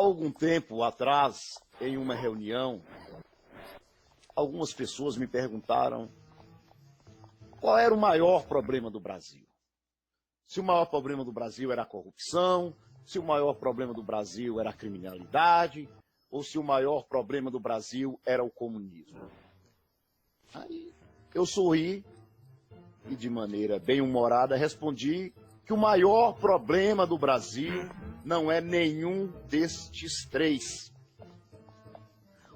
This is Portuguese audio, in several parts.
algum tempo atrás, em uma reunião, algumas pessoas me perguntaram qual era o maior problema do Brasil. Se o maior problema do Brasil era a corrupção, se o maior problema do Brasil era a criminalidade, ou se o maior problema do Brasil era o comunismo. Aí eu sorri e, de maneira bem humorada, respondi que o maior problema do Brasil não é nenhum destes três.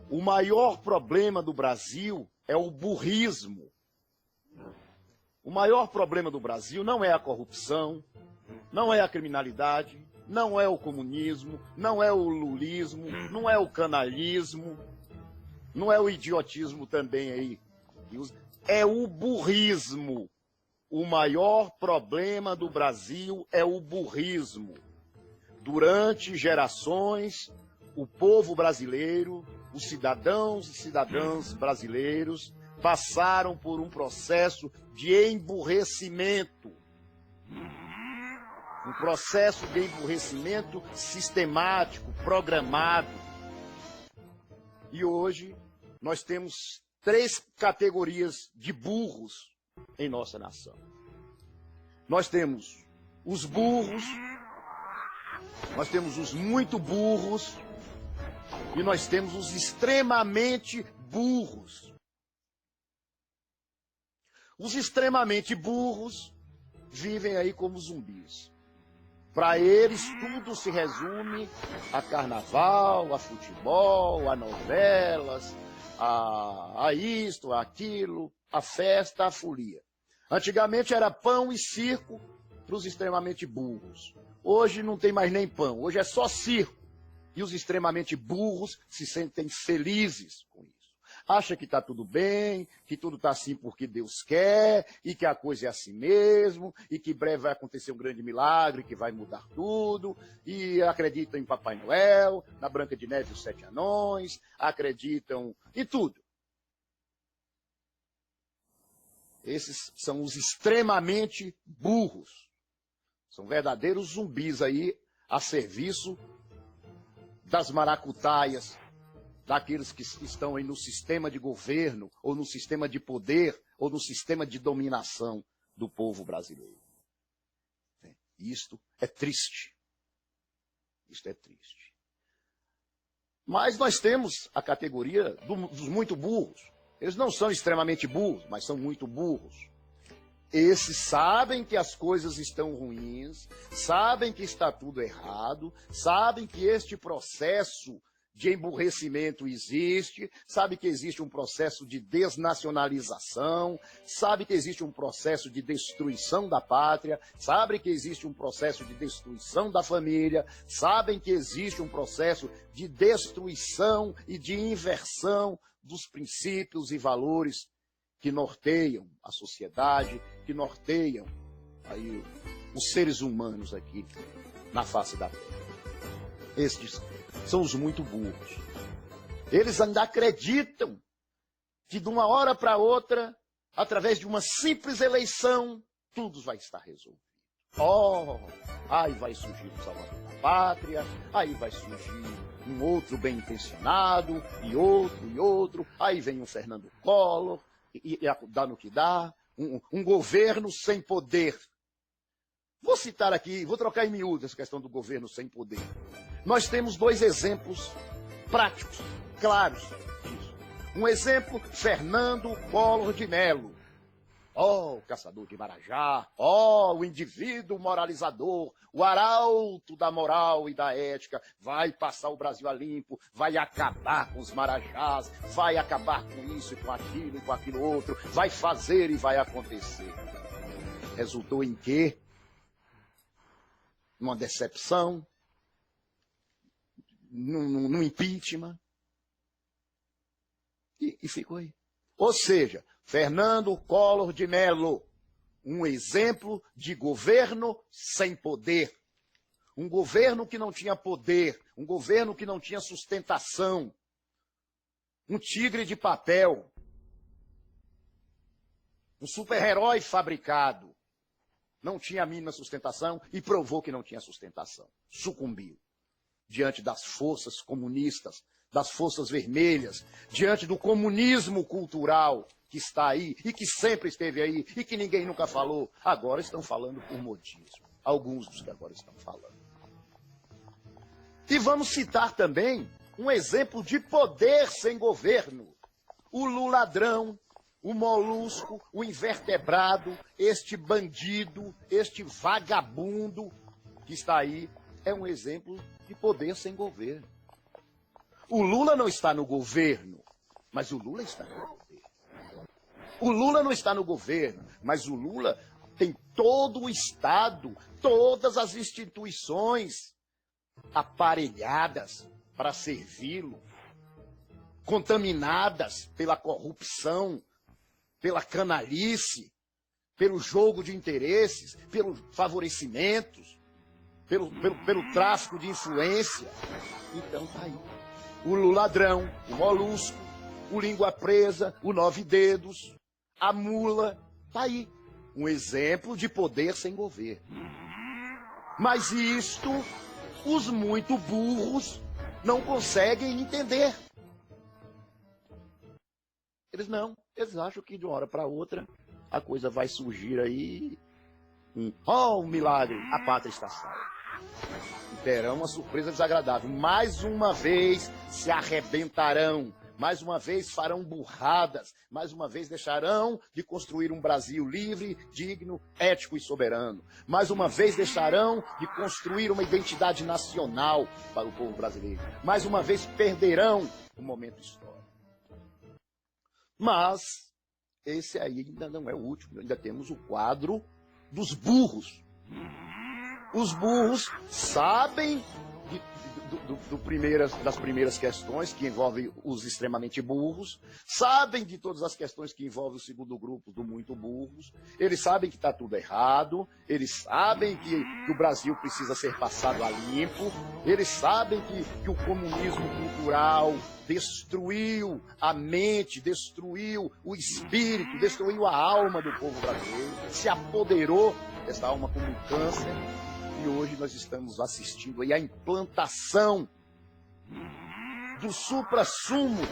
O maior problema do Brasil é o burrismo. O maior problema do Brasil não é a corrupção, não é a criminalidade, não é o comunismo, não é o lulismo, não é o canalismo, não é o idiotismo também aí. É o burrismo. O maior problema do Brasil é o burrismo. Durante gerações, o povo brasileiro, os cidadãos e cidadãs brasileiros, passaram por um processo de emburrecimento. Um processo de emburrecimento sistemático, programado. E hoje nós temos 3 categorias de burros em nossa nação. Nós temos os burros, nós temos os muito burros e nós temos os extremamente burros. Os extremamente burros vivem aí como zumbis. Para eles tudo se resume a carnaval, a futebol, a novelas, a isto, a aquilo, a festa, a folia. Antigamente era pão e circo para os extremamente burros. Hoje não tem mais nem pão, hoje é só circo. E os extremamente burros se sentem felizes com isso. Acha que está tudo bem, que tudo está assim porque Deus quer, e que a coisa é assim mesmo, e que em breve vai acontecer um grande milagre que vai mudar tudo, e acreditam em Papai Noel, na Branca de Neve e os 7 anões, acreditam em tudo. Esses são os extremamente burros. São verdadeiros zumbis aí a serviço das maracutaias, daqueles que estão aí no sistema de governo, ou no sistema de poder, ou no sistema de dominação do povo brasileiro. Isto é triste. Isto é triste. Mas nós temos a categoria dos muito burros. Eles não são extremamente burros, mas são muito burros. Esses sabem que as coisas estão ruins, sabem que está tudo errado, sabem que este processo de emburrecimento existe, sabe que existe um processo de desnacionalização, sabe que existe um processo de destruição da pátria, sabe que existe um processo de destruição da família, sabem que existe um processo de destruição e de inversão dos princípios e valores que norteiam a sociedade, que norteiam aí os seres humanos aqui na face da terra. Estes são os muito burros. Eles ainda acreditam que de uma hora para outra, através de uma simples eleição, tudo vai estar resolvido. Oh, aí vai surgir o salvador da pátria, aí vai surgir um outro bem intencionado, e outro, aí vem um Fernando Collor, e dá no que dá, um governo sem poder. Vou citar aqui, vou trocar em miúdos essa questão do governo sem poder. Nós temos 2 exemplos práticos, claros disso. Um exemplo, Fernando Collor de Mello. O caçador de Marajá, o indivíduo moralizador, o arauto da moral e da ética, vai passar o Brasil a limpo, vai acabar com os marajás, vai acabar com isso e com aquilo outro, vai fazer e vai acontecer. Resultou em quê? Numa decepção, num impeachment, e ficou aí. Ou seja, Fernando Collor de Mello, um exemplo de governo sem poder. Um governo que não tinha poder, um governo que não tinha sustentação. Um tigre de papel. Um super-herói fabricado. Não tinha a mínima sustentação e provou que não tinha sustentação. Sucumbiu. diante das forças comunistas, das forças vermelhas, diante do comunismo cultural que está aí e que sempre esteve aí e que ninguém nunca falou. Agora estão falando por modismo. Alguns dos que agora estão falando. E vamos citar também um exemplo de poder sem governo. O Luladrão, o molusco, o invertebrado, este bandido, este vagabundo que está aí, é um exemplo de poder sem governo. O Lula não está no governo, mas o Lula está no governo. O Lula não está no governo, mas o Lula tem todo o Estado, todas as instituições aparelhadas para servi-lo, contaminadas pela corrupção, pela canalice, pelo jogo de interesses, pelos favorecimentos, pelo tráfico de influência. Então tá aí. O Luladrão, o molusco, o língua presa, o nove dedos, a mula, tá aí. Um exemplo de poder sem governo. Mas isto, os muito burros não conseguem entender. Eles acham que de uma hora para outra a coisa vai surgir aí. Um milagre, a pátria está salva. E terão uma surpresa desagradável. Mais uma vez se arrebentarão. Mais uma vez farão burradas. Mais uma vez deixarão de construir um Brasil livre, digno, ético e soberano. Mais uma vez deixarão de construir uma identidade nacional para o povo brasileiro. Mais uma vez perderão o momento histórico. Mas esse aí ainda não é o último. Ainda temos o quadro dos burros. Os burros sabem das primeiras questões que envolvem os extremamente burros, sabem de todas as questões que envolvem o segundo grupo do muito burros, eles sabem que está tudo errado, eles sabem que o Brasil precisa ser passado a limpo, eles sabem que o comunismo cultural destruiu a mente, destruiu o espírito, destruiu a alma do povo brasileiro, se apoderou dessa alma como um câncer. E hoje nós estamos assistindo aí a implantação do suprassumo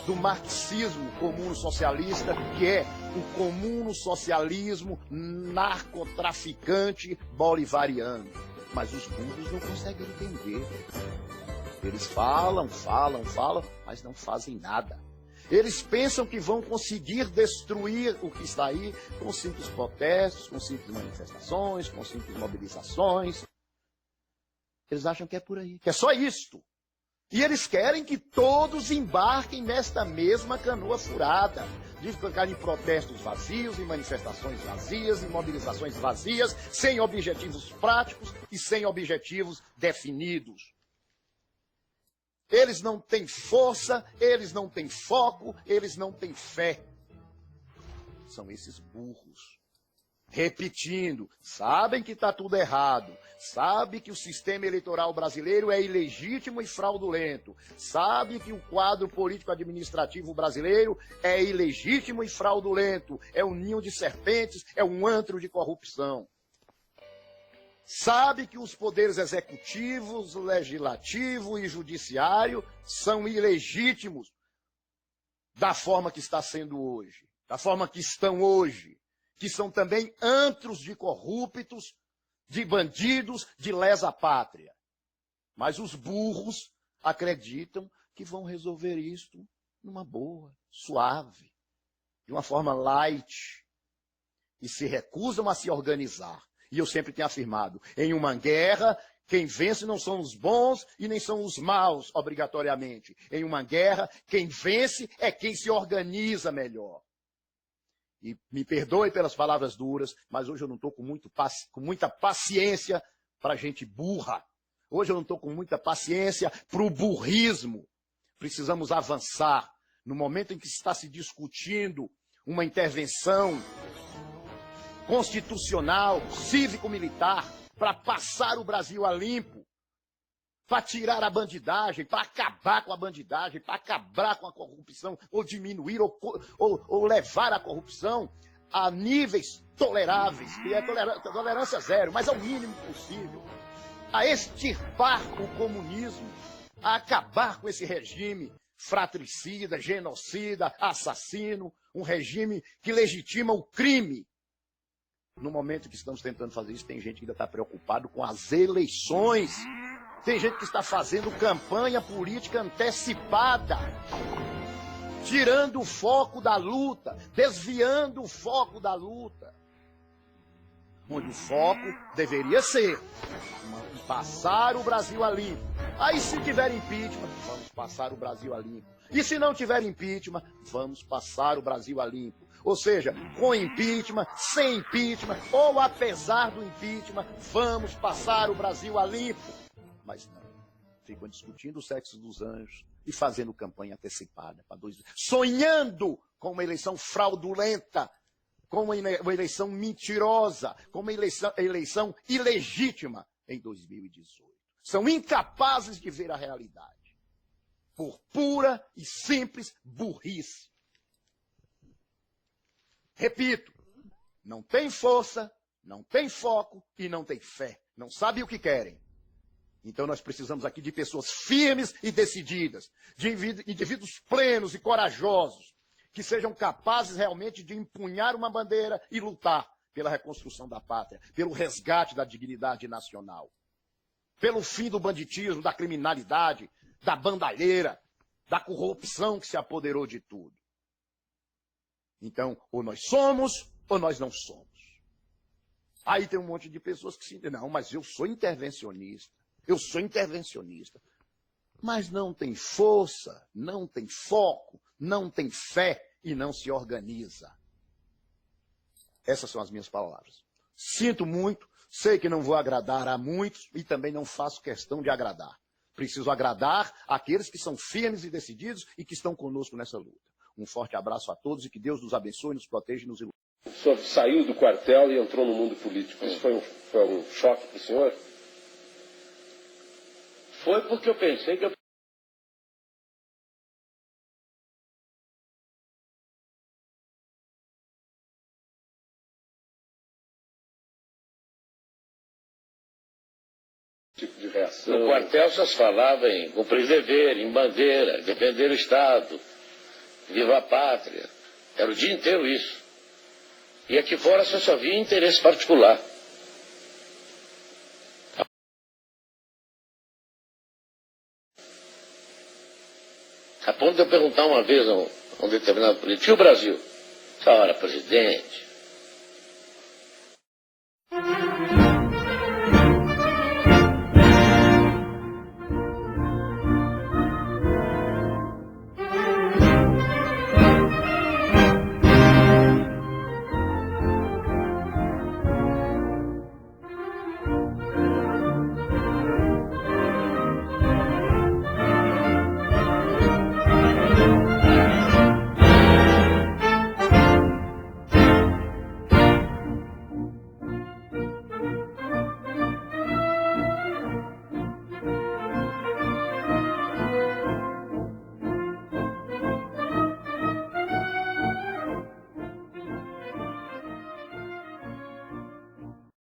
do marxismo comuno-socialista, que é o comuno-socialismo narcotraficante bolivariano. Mas os burros não conseguem entender. Eles falam, mas não fazem nada. Eles pensam que vão conseguir destruir o que está aí com simples protestos, com simples manifestações, com simples mobilizações. Eles acham que é por aí, que é só isto. E eles querem que todos embarquem nesta mesma canoa furada, de ficar em protestos vazios, em manifestações vazias, em mobilizações vazias, sem objetivos práticos e sem objetivos definidos. Eles não têm força, eles não têm foco, eles não têm fé. São esses burros. Repetindo, sabem que está tudo errado, sabem que o sistema eleitoral brasileiro é ilegítimo e fraudulento, sabem que o quadro político-administrativo brasileiro é ilegítimo e fraudulento, é um ninho de serpentes, é um antro de corrupção. Sabe que os poderes executivos, legislativo e judiciário são ilegítimos da forma que está sendo hoje, da forma que estão hoje, que são também antros de corruptos, de bandidos, de lesa-pátria. Mas os burros acreditam que vão resolver isto numa boa, suave, de uma forma light, e se recusam a se organizar. E eu sempre tenho afirmado, em uma guerra, quem vence não são os bons e nem são os maus, obrigatoriamente. Em uma guerra, quem vence é quem se organiza melhor. E me perdoe pelas palavras duras, mas hoje eu não estou com muita paciência para gente burra. Hoje eu não estou com muita paciência para o burrismo. Precisamos avançar. No momento em que está se discutindo uma intervenção constitucional, cívico-militar, para passar o Brasil a limpo, para tirar a bandidagem, para acabar com a bandidagem, para acabar com a corrupção, ou diminuir, ou levar a corrupção a níveis toleráveis, que é tolerância zero, mas ao mínimo possível. a extirpar o comunismo, a acabar com esse regime fratricida, genocida, assassino, um regime que legitima o crime. No momento que estamos tentando fazer isso, tem gente que ainda está preocupado com as eleições. Tem gente que está fazendo campanha política antecipada, tirando o foco da luta, desviando o foco da luta. Onde o foco deveria ser passar o Brasil a limpo. Aí se tiver impeachment, vamos passar o Brasil a limpo. E se não tiver impeachment, vamos passar o Brasil a limpo. Ou seja, com impeachment, sem impeachment, ou apesar do impeachment, vamos passar o Brasil a limpo. Mas não, ficam discutindo o sexo dos anjos e fazendo campanha antecipada para sonhando com uma eleição fraudulenta, com uma eleição mentirosa, com uma eleição ilegítima em 2018. São incapazes de ver a realidade, por pura e simples burrice. Repito, não tem força, não tem foco e não tem fé. Não sabem o que querem. Então nós precisamos aqui de pessoas firmes e decididas, de indivíduos plenos e corajosos, que sejam capazes realmente de empunhar uma bandeira e lutar pela reconstrução da pátria, pelo resgate da dignidade nacional, pelo fim do banditismo, da criminalidade, da bandalheira, da corrupção que se apoderou de tudo. Então, ou nós somos, ou nós não somos. Aí tem um monte de pessoas que se dizem, não, mas eu sou intervencionista. Eu sou intervencionista. Mas não tem força, não tem foco, não tem fé e não se organiza. Essas são as minhas palavras. Sinto muito, sei que não vou agradar a muitos e também não faço questão de agradar. Preciso agradar aqueles que são firmes e decididos e que estão conosco nessa luta. Um forte abraço a todos e que Deus nos abençoe, nos proteja e nos ilumine. O senhor saiu do quartel e entrou no mundo político. Isso foi um choque para o senhor? Foi porque eu pensei que eu Tipo de reação. no quartel só se falava em cumprir dever, em bandeira, defender o Estado, viva a pátria. Era o dia inteiro isso. E aqui fora só havia interesse particular. A ponto de eu perguntar uma vez a um determinado político, e o Brasil? Essa hora, presidente.